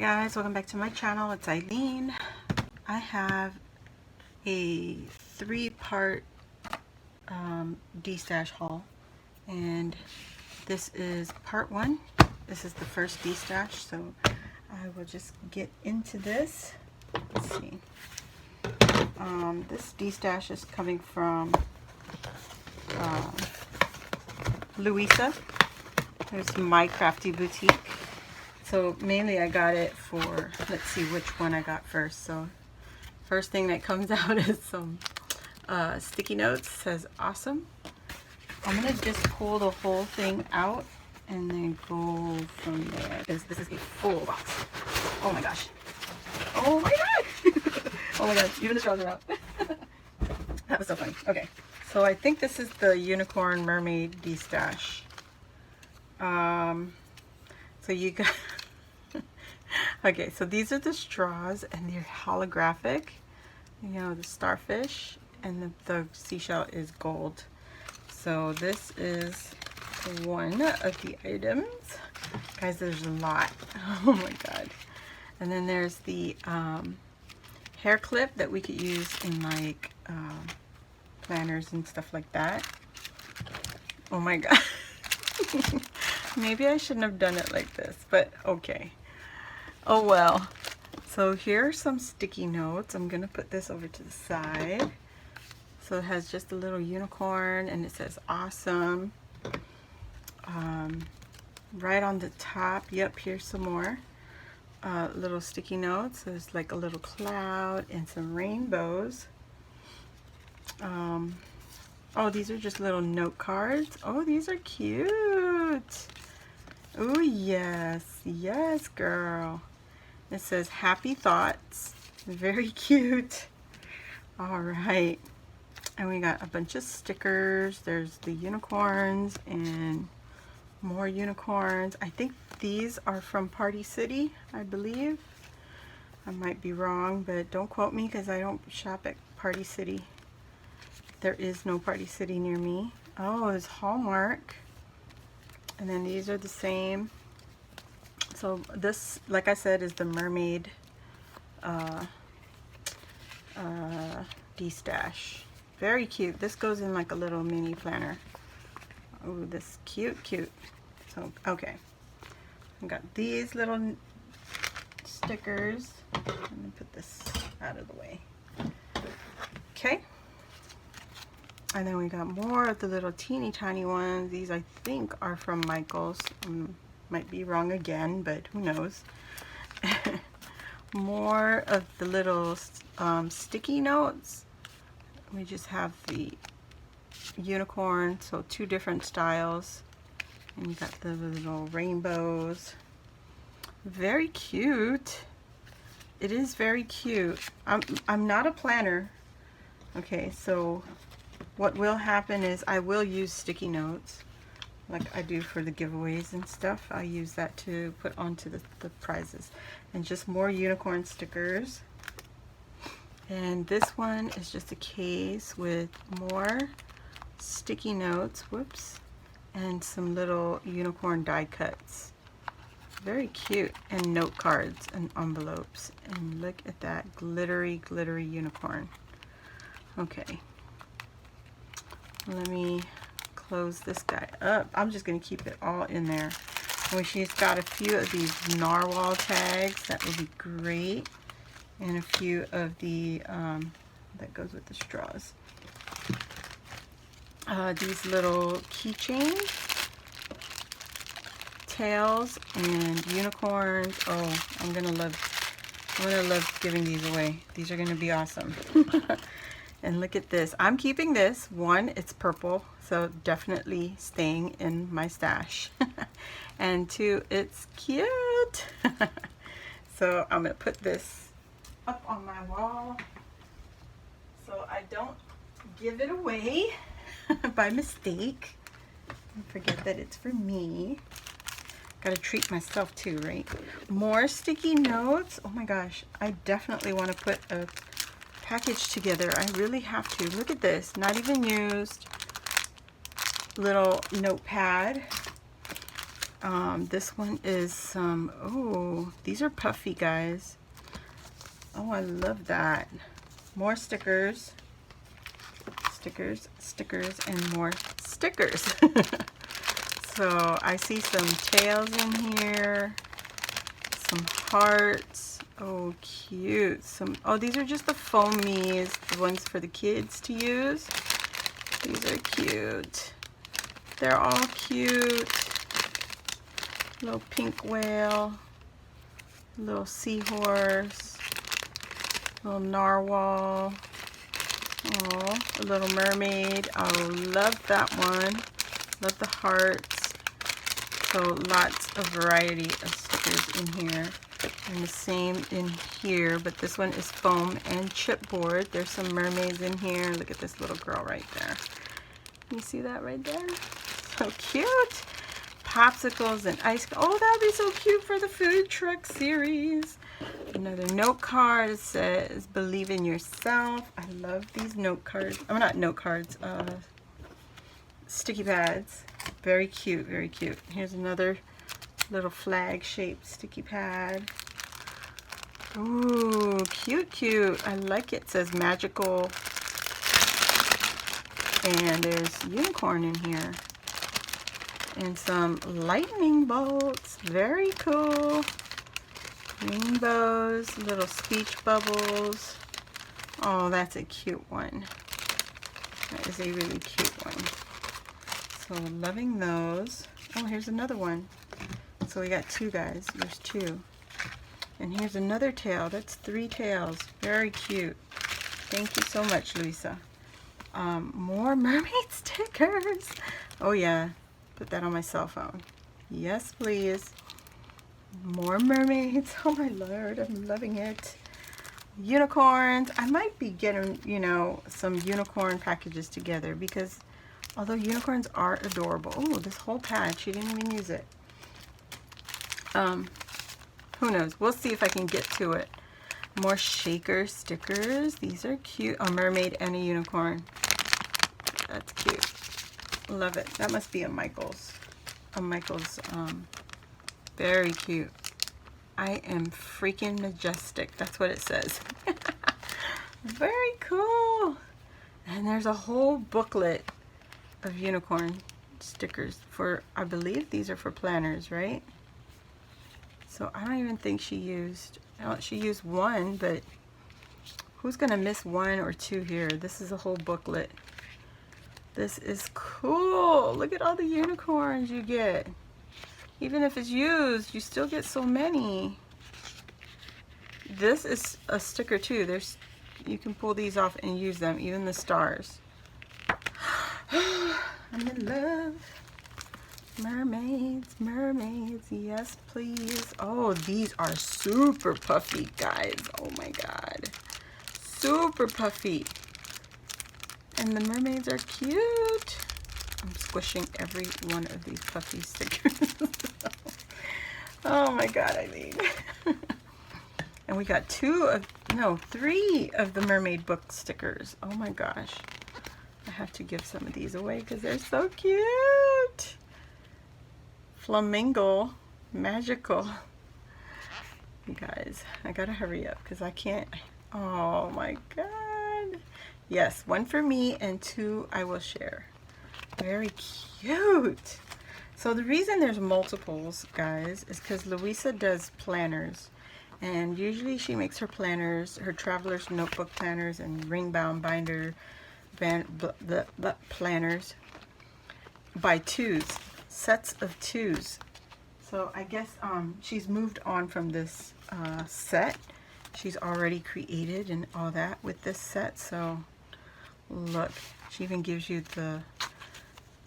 guys, welcome back to my channel. It's Eileen. I have a 3-part Destash haul, and this is part 1. This is the first Destash, so I will just get into this. Let's see. This Destash is coming from Louisa. There's My Crafty Boutique. So mainly I got it for, let's see which one I got first. So first thing that comes out is some sticky notes. It says awesome. I'm gonna just pull the whole thing out and then go from there, because this is a full box. Oh my gosh. Oh my god. Oh my gosh, even the straws are out. That was so funny. Okay, so I think this is the Unicorn Mermaid Destash. So you got okay, so these are the straws, and they're holographic. You know, the starfish, and the seashell is gold. So this is one of the items. Guys, there's a lot. Oh my god. And then there's the hair clip that we could use in like planners and stuff like that. Oh my god. Maybe I shouldn't have done it like this, but okay. Oh well. So here are some sticky notes. I'm gonna put this over to the side. So it has just a little unicorn, and it says awesome. Right on the top, yep, here's some more little sticky notes. There's like a little cloud and some rainbows. Oh, these are just little note cards. Oh, these are cute. Oh yes, yes girl. It says happy thoughts. Very cute. All right, and we got a bunch of stickers. There's the unicorns and more unicorns. I think these are from Party City, I believe. I might be wrong, but don't quote me because I don't shop at Party City. There is no Party City near me. Oh, it's Hallmark. And then these are the same. So this, like I said, is the Mermaid Destash. Very cute. This goes in like a little mini planner. Oh, this cute. So, okay. I got these little stickers. Let me put this out of the way. Okay. And then we got more of the little teeny tiny ones. These I think are from Michael's. Might be wrong again, but who knows. More of the little sticky notes. We just have the unicorn, so 2 different styles. And you got the little rainbows. Very cute. It is very cute. I'm not a planner. Okay, so what will happen is I will use sticky notes like I do for the giveaways and stuff. I use that to put onto the prizes. And just more unicorn stickers. And this one is just a case with more sticky notes, whoops, and some little unicorn die cuts. Very cute. And note cards and envelopes. And look at that glittery unicorn. Okay. Let me close this guy up. I'm just going to keep it all in there. When she's got a few of these narwhal tags, that would be great. And a few of the, that goes with the straws. These little keychain tails and unicorns. Oh, I'm gonna love giving these away. These are gonna be awesome. And look at this. I'm keeping this. 1, it's purple, so definitely staying in my stash. And 2, it's cute. So I'm gonna put this up on my wall so I don't give it away by mistake and forget that it's for me. Gotta treat myself too, right? More sticky notes. Oh my gosh, I definitely want to put a package together. I really have to. Look at this, not even used. Little notepad. This one is some, oh, these are puffy, guys. Oh, I love that. More stickers. Stickers, stickers, and more stickers. So I see some tails in here. Some hearts. Oh, cute. Oh, these are just the foamies, the ones for the kids to use. These are cute. They're all cute. Little pink whale, little seahorse, little narwhal. Oh, a little mermaid. Oh, love that one. Love the hearts. So lots of variety of stickers in here. And the same in here, but this one is foam and chipboard. There's some mermaids in here. Look at this little girl right there. You see that right there? So cute. Popsicles and ice cream. Oh, that'd be so cute for the food truck series. Another note card. It says, believe in yourself. I love these note cards. Oh, not note cards. Sticky pads. Very cute, very cute. Here's another little flag shaped sticky pad. Ooh, cute, cute. I like it. It says magical. And there's unicorn in here. And some lightning bolts. Very cool. Rainbows, little speech bubbles. Oh, that's a cute one. That is a really cute one. So loving those. Oh, here's another one. So we got two, guys. There's two. And here's another tail. That's 3 tails. Very cute. Thank you so much, Luisa. More mermaid stickers. Oh yeah. Put that on my cell phone. Yes, please. More mermaids. Oh my lord, I'm loving it. Unicorns. I might be getting, you know, some unicorn packages together because although unicorns are adorable. Oh, this whole pad, she didn't even use it. Who knows? We'll see if I can get to it. More shaker stickers. These are cute. A mermaid and a unicorn. That's cute. Love it. That must be a Michael's. A Michael's. Very cute. I am freaking majestic. That's what it says. Very cool. And there's a whole booklet of unicorn stickers for, I believe these are for planners, right? So I don't even think she used one, but who's gonna miss 1 or 2 here? This is a whole booklet. This is cool. Look at all the unicorns you get. Even if it's used, you still get so many. This is a sticker too. You can pull these off and use them, even the stars. I'm in love. Mermaids, mermaids, yes please. Oh, these are super puffy, guys. Oh my god. Super puffy. And the mermaids are cute. I'm squishing every one of these puffy stickers. Oh my god, Eileen. And we got 3 of the mermaid book stickers. Oh my gosh. I have to give some of these away because they're so cute. Flamingo, magical. You guys, I gotta hurry up because I can't. Oh my god. Yes, 1 for me and 2 I will share. Very cute. So the reason there's multiples, guys, is because Louisa does planners. And usually she makes her planners, her traveler's notebook planners and ring bound binder planners by 2s, sets of 2s. So I guess she's moved on from this set. She's already created and all that with this set. So look, she even gives you the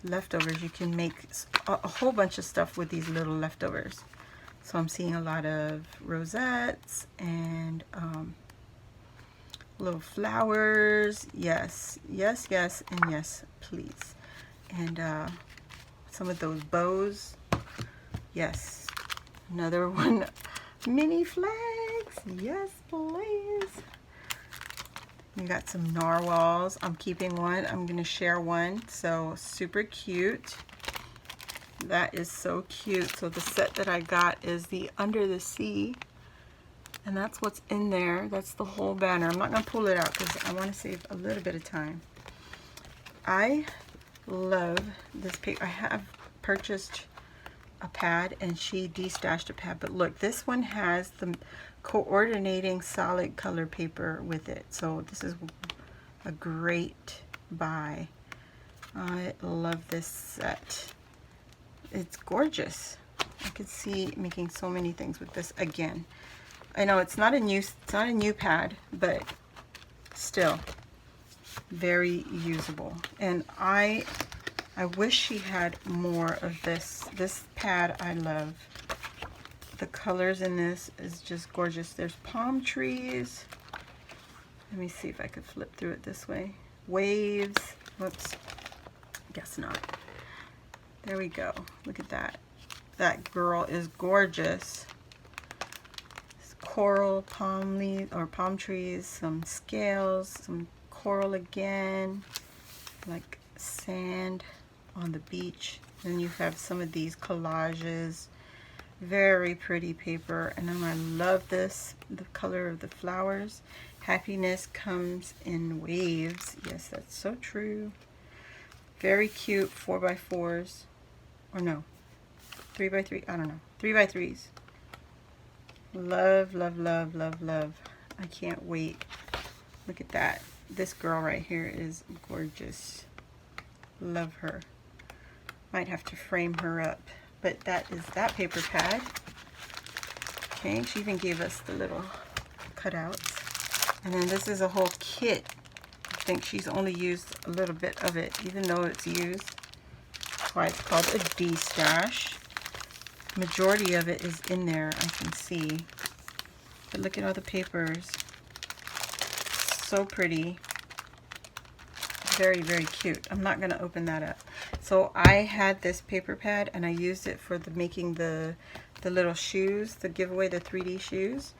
leftovers. You can make a whole bunch of stuff with these little leftovers. So I'm seeing a lot of rosettes and little flowers. Yes, yes, yes, and yes, please. And some of those bows. Yes. Another one. Mini flags. Yes, please. You got some narwhals. I'm keeping one. I'm going to share one. So super cute. That is so cute. So the set that I got is the Under the Sea, and that's what's in there. That's the whole banner. I'm not going to pull it out because I want to save a little bit of time. I love this paper. I have purchased a pad and she destashed a pad, but look, this one has the coordinating solid color paper with it. So this is a great buy. I love this set. It's gorgeous. I could see making so many things with this again. I know it's not a new pad, but still very usable. And I wish she had more of this. This pad I love. The colors in this is just gorgeous. There's palm trees. Let me see if I could flip through it this way. Waves. Whoops. Guess not. There we go. Look at that. That girl is gorgeous. Coral, palm leaves or palm trees, some scales, some coral again, like sand on the beach. Then you have some of these collages. Very pretty paper, and then I love this, the color of the flowers. Happiness comes in waves. Yes, that's so true. Very cute 4x4s, or no, 3x3, I don't know, 3x3s. Love, love, love, love, love. I can't wait. Look at that. This girl right here is gorgeous. Love her. Might have to frame her up. But that is that paper pad. Okay, she even gave us the little cutouts. And then this is a whole kit. I think she's only used a little bit of it, even though it's used. That's why it's called a Destash. Majority of it is in there, I can see. But look at all the papers. So pretty. Very, very cute. I'm not going to open that up. So I had this paper pad and I used it for making the little shoes, the giveaway, the 3D shoes.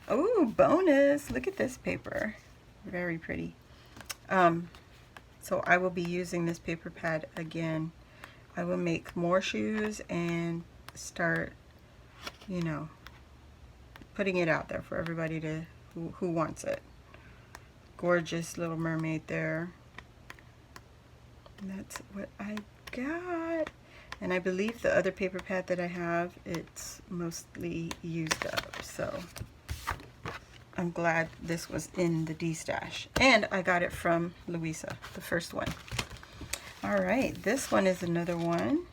Oh, bonus. Look at this paper. Very pretty. So I will be using this paper pad again. I will make more shoes and start, you know, putting it out there for everybody to who wants it. Gorgeous little mermaid there. And that's what I got. And I believe the other paper pad that I have, it's mostly used up. So I'm glad this was in the Destash. And I got it from Louisa, the first one. All right, this one is another one.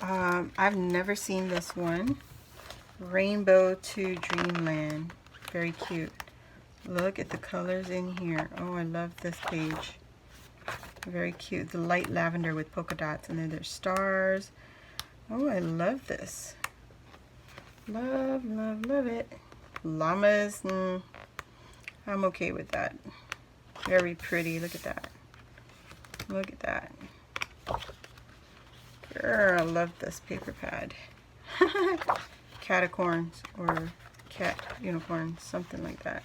I've never seen this one. Rainbow to Dreamland. Very cute. Look at the colors in here. Oh, I love this page. Very cute. The light lavender with polka dots, and then there's stars. Oh, I love this. Love, love, love it. Llamas. I'm okay with that. Very pretty. Look at that. Look at that. Girl, I love this paper pad. Catacorns or cat unicorns, something like that.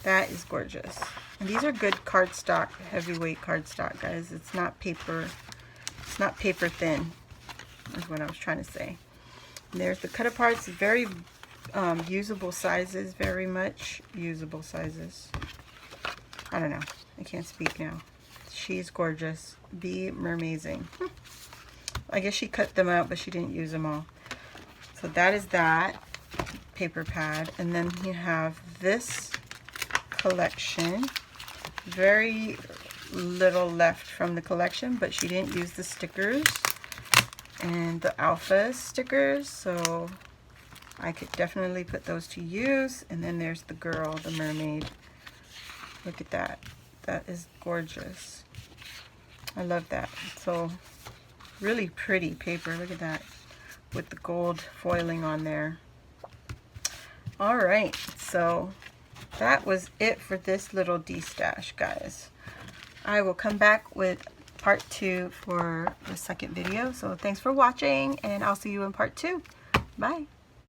That is gorgeous. And these are good cardstock, heavyweight cardstock, guys. It's not paper. It's not paper thin, is what I was trying to say. And there's the cut aparts. Very usable sizes. Very much usable sizes. I don't know. I can't speak now. She's gorgeous. Be mermazing. I guess she cut them out, but she didn't use them all. So that is that paper pad. And then you have this collection. Very little left from the collection, but she didn't use the stickers and the alpha stickers, so I could definitely put those to use. And then there's the girl, the mermaid. Look at that. That is gorgeous. I love that. So really pretty paper. Look at that with the gold foiling on there. All right, so that was it for this little Destash, guys. I will come back with part 2 for the second video. So thanks for watching, and I'll see you in part 2. Bye.